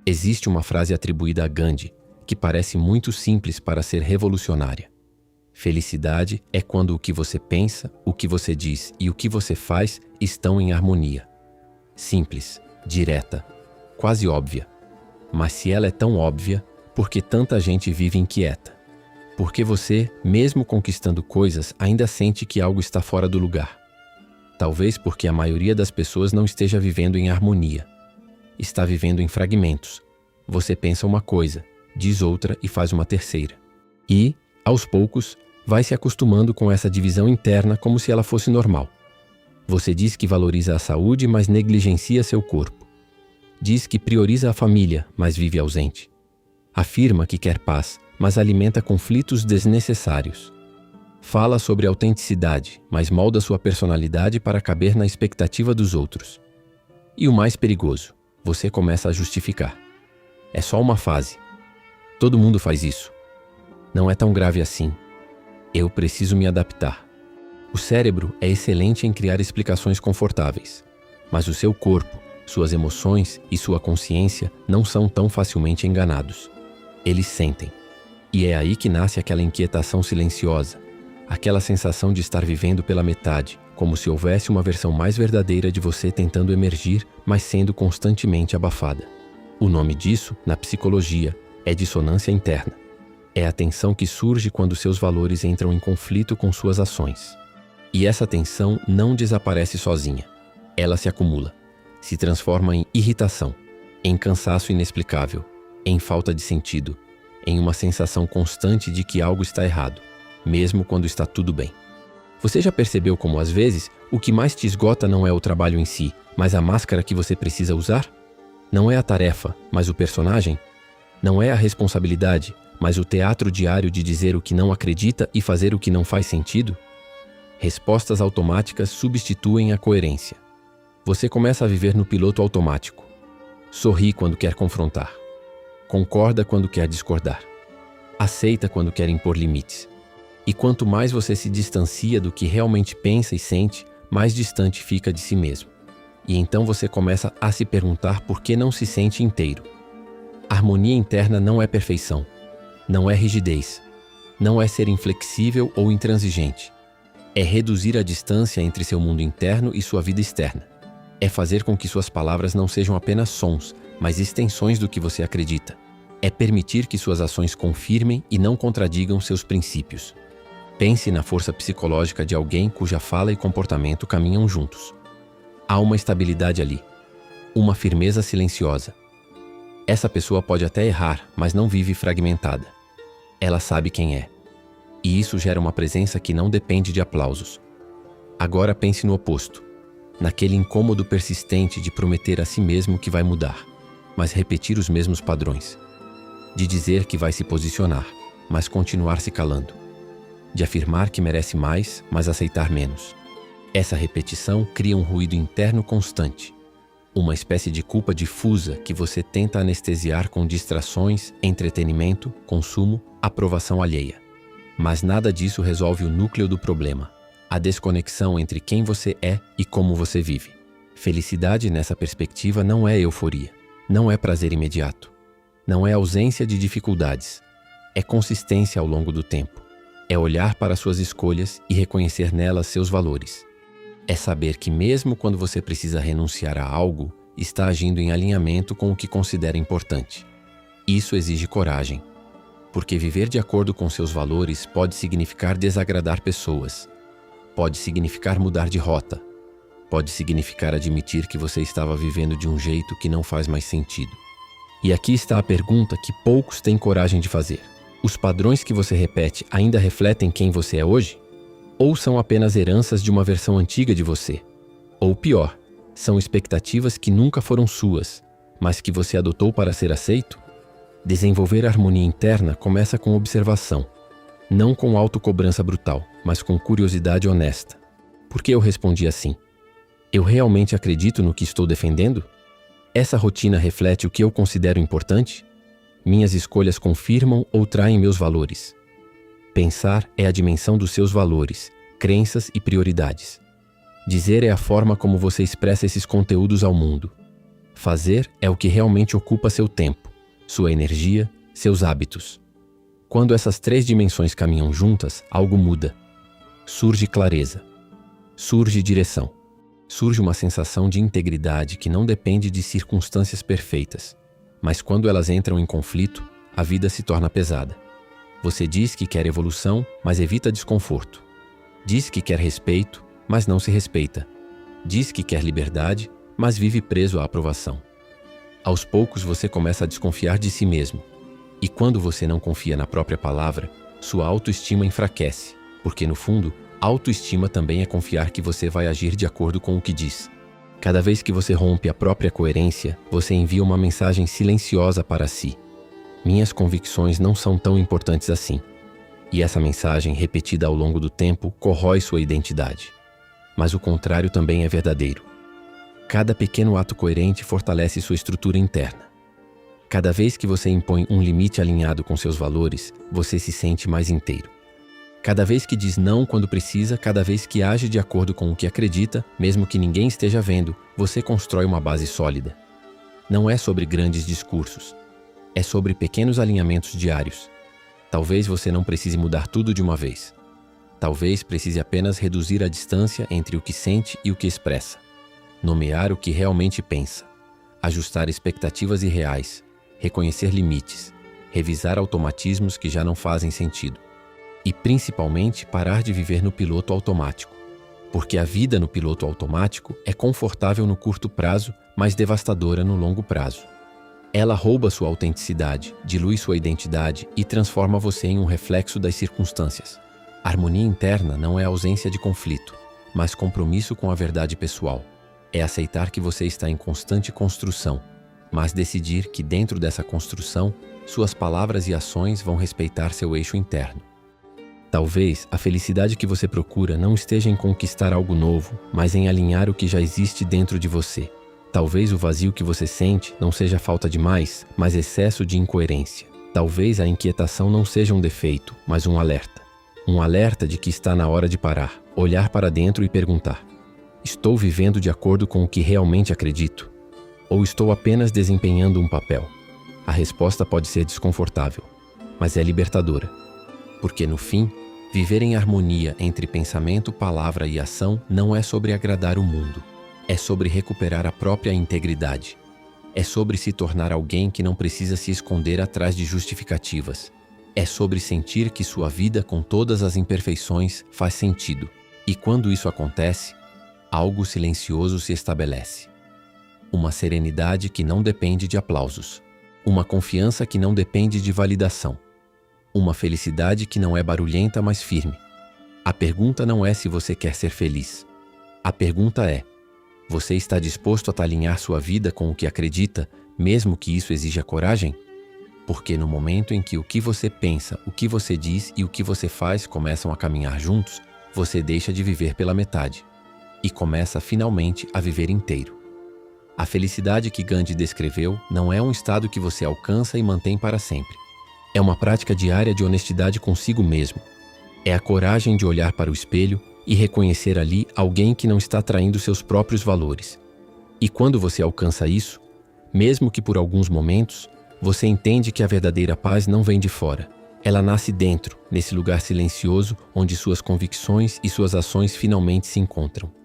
Existe uma frase atribuída a Gandhi que parece muito simples para ser revolucionária. Felicidade é quando o que você pensa, o que você diz e o que você faz estão em harmonia. Simples, direta, quase óbvia. Mas se ela é tão óbvia, por que tanta gente vive inquieta? Porque você, mesmo conquistando coisas, ainda sente que algo está fora do lugar. Talvez porque a maioria das pessoas não esteja vivendo em harmonia. Está vivendo em fragmentos. Você pensa uma coisa, diz outra e faz uma terceira. E, aos poucos, vai se acostumando com essa divisão interna como se ela fosse normal. Você diz que valoriza a saúde, mas negligencia seu corpo. Diz que prioriza a família, mas vive ausente. Afirma que quer paz, mas alimenta conflitos desnecessários. Fala sobre autenticidade, mas molda sua personalidade para caber na expectativa dos outros. E o mais perigoso, você começa a justificar. É só uma fase. Todo mundo faz isso. Não é tão grave assim. Eu preciso me adaptar. O cérebro é excelente em criar explicações confortáveis, mas o seu corpo, suas emoções e sua consciência não são tão facilmente enganados. Eles sentem. E é aí que nasce aquela inquietação silenciosa, aquela sensação de estar vivendo pela metade, como se houvesse uma versão mais verdadeira de você tentando emergir, mas sendo constantemente abafada. O nome disso, na psicologia, é dissonância interna. É a tensão que surge quando seus valores entram em conflito com suas ações. E essa tensão não desaparece sozinha. Ela se acumula, se transforma em irritação, em cansaço inexplicável, em falta de sentido, em uma sensação constante de que algo está errado, mesmo quando está tudo bem. Você já percebeu como, às vezes, o que mais te esgota não é o trabalho em si, mas a máscara que você precisa usar? Não é a tarefa, mas o personagem? Não é a responsabilidade, mas o teatro diário de dizer o que não acredita e fazer o que não faz sentido? Respostas automáticas substituem a coerência. Você começa a viver no piloto automático. Sorri quando quer confrontar. Concorda quando quer discordar. Aceita quando quer impor limites. E quanto mais você se distancia do que realmente pensa e sente, mais distante fica de si mesmo. E então você começa a se perguntar por que não se sente inteiro. Harmonia interna não é perfeição. Não é rigidez. Não é ser inflexível ou intransigente. É reduzir a distância entre seu mundo interno e sua vida externa. É fazer com que suas palavras não sejam apenas sons, mas extensões do que você acredita. É permitir que suas ações confirmem e não contradigam seus princípios. Pense na força psicológica de alguém cuja fala e comportamento caminham juntos. Há uma estabilidade ali. Uma firmeza silenciosa. Essa pessoa pode até errar, mas não vive fragmentada. Ela sabe quem é. E isso gera uma presença que não depende de aplausos. Agora pense no oposto. Naquele incômodo persistente de prometer a si mesmo que vai mudar, mas repetir os mesmos padrões. De dizer que vai se posicionar, mas continuar se calando. De afirmar que merece mais, mas aceitar menos. Essa repetição cria um ruído interno constante. Uma espécie de culpa difusa que você tenta anestesiar com distrações, entretenimento, consumo, aprovação alheia. Mas nada disso resolve o núcleo do problema, a desconexão entre quem você é e como você vive. Felicidade nessa perspectiva não é euforia, não é prazer imediato, não é ausência de dificuldades, é consistência ao longo do tempo, é olhar para suas escolhas e reconhecer nelas seus valores. É saber que mesmo quando você precisa renunciar a algo, está agindo em alinhamento com o que considera importante. Isso exige coragem. Porque viver de acordo com seus valores pode significar desagradar pessoas. Pode significar mudar de rota. Pode significar admitir que você estava vivendo de um jeito que não faz mais sentido. E aqui está a pergunta que poucos têm coragem de fazer. Os padrões que você repete ainda refletem quem você é hoje? Ou são apenas heranças de uma versão antiga de você? Ou pior, são expectativas que nunca foram suas, mas que você adotou para ser aceito? Desenvolver harmonia interna começa com observação, não com autocobrança brutal, mas com curiosidade honesta. Por que eu respondi assim? Eu realmente acredito no que estou defendendo? Essa rotina reflete o que eu considero importante? Minhas escolhas confirmam ou traem meus valores? Pensar é a dimensão dos seus valores, crenças e prioridades. Dizer é a forma como você expressa esses conteúdos ao mundo. Fazer é o que realmente ocupa seu tempo, sua energia, seus hábitos. Quando essas três dimensões caminham juntas, algo muda. Surge clareza. Surge direção. Surge uma sensação de integridade que não depende de circunstâncias perfeitas. Mas quando elas entram em conflito, a vida se torna pesada. Você diz que quer evolução, mas evita desconforto. Diz que quer respeito, mas não se respeita. Diz que quer liberdade, mas vive preso à aprovação. Aos poucos você começa a desconfiar de si mesmo. E quando você não confia na própria palavra, sua autoestima enfraquece, porque no fundo, autoestima também é confiar que você vai agir de acordo com o que diz. Cada vez que você rompe a própria coerência, você envia uma mensagem silenciosa para si. Minhas convicções não são tão importantes assim. E essa mensagem, repetida ao longo do tempo, corrói sua identidade. Mas o contrário também é verdadeiro. Cada pequeno ato coerente fortalece sua estrutura interna. Cada vez que você impõe um limite alinhado com seus valores, você se sente mais inteiro. Cada vez que diz não quando precisa, cada vez que age de acordo com o que acredita, mesmo que ninguém esteja vendo, você constrói uma base sólida. Não é sobre grandes discursos. É sobre pequenos alinhamentos diários. Talvez você não precise mudar tudo de uma vez. Talvez precise apenas reduzir a distância entre o que sente e o que expressa. Nomear o que realmente pensa. Ajustar expectativas irreais. Reconhecer limites. Revisar automatismos que já não fazem sentido. E principalmente parar de viver no piloto automático. Porque a vida no piloto automático é confortável no curto prazo, mas devastadora no longo prazo. Ela rouba sua autenticidade, dilui sua identidade e transforma você em um reflexo das circunstâncias. Harmonia interna não é ausência de conflito, mas compromisso com a verdade pessoal. É aceitar que você está em constante construção, mas decidir que dentro dessa construção, suas palavras e ações vão respeitar seu eixo interno. Talvez a felicidade que você procura não esteja em conquistar algo novo, mas em alinhar o que já existe dentro de você. Talvez o vazio que você sente não seja falta de mais, mas excesso de incoerência. Talvez a inquietação não seja um defeito, mas um alerta. Um alerta de que está na hora de parar, olhar para dentro e perguntar: estou vivendo de acordo com o que realmente acredito? Ou estou apenas desempenhando um papel? A resposta pode ser desconfortável, mas é libertadora. Porque no fim, viver em harmonia entre pensamento, palavra e ação não é sobre agradar o mundo. É sobre recuperar a própria integridade. É sobre se tornar alguém que não precisa se esconder atrás de justificativas. É sobre sentir que sua vida, com todas as imperfeições, faz sentido. E quando isso acontece, algo silencioso se estabelece. Uma serenidade que não depende de aplausos. Uma confiança que não depende de validação. Uma felicidade que não é barulhenta, mas firme. A pergunta não é se você quer ser feliz. A pergunta é: você está disposto a alinhar sua vida com o que acredita, mesmo que isso exija coragem? Porque no momento em que o que você pensa, o que você diz e o que você faz começam a caminhar juntos, você deixa de viver pela metade e começa finalmente a viver inteiro. A felicidade que Gandhi descreveu não é um estado que você alcança e mantém para sempre. É uma prática diária de honestidade consigo mesmo. É a coragem de olhar para o espelho e reconhecer ali alguém que não está traindo seus próprios valores. E quando você alcança isso, mesmo que por alguns momentos, você entende que a verdadeira paz não vem de fora. Ela nasce dentro, nesse lugar silencioso onde suas convicções e suas ações finalmente se encontram.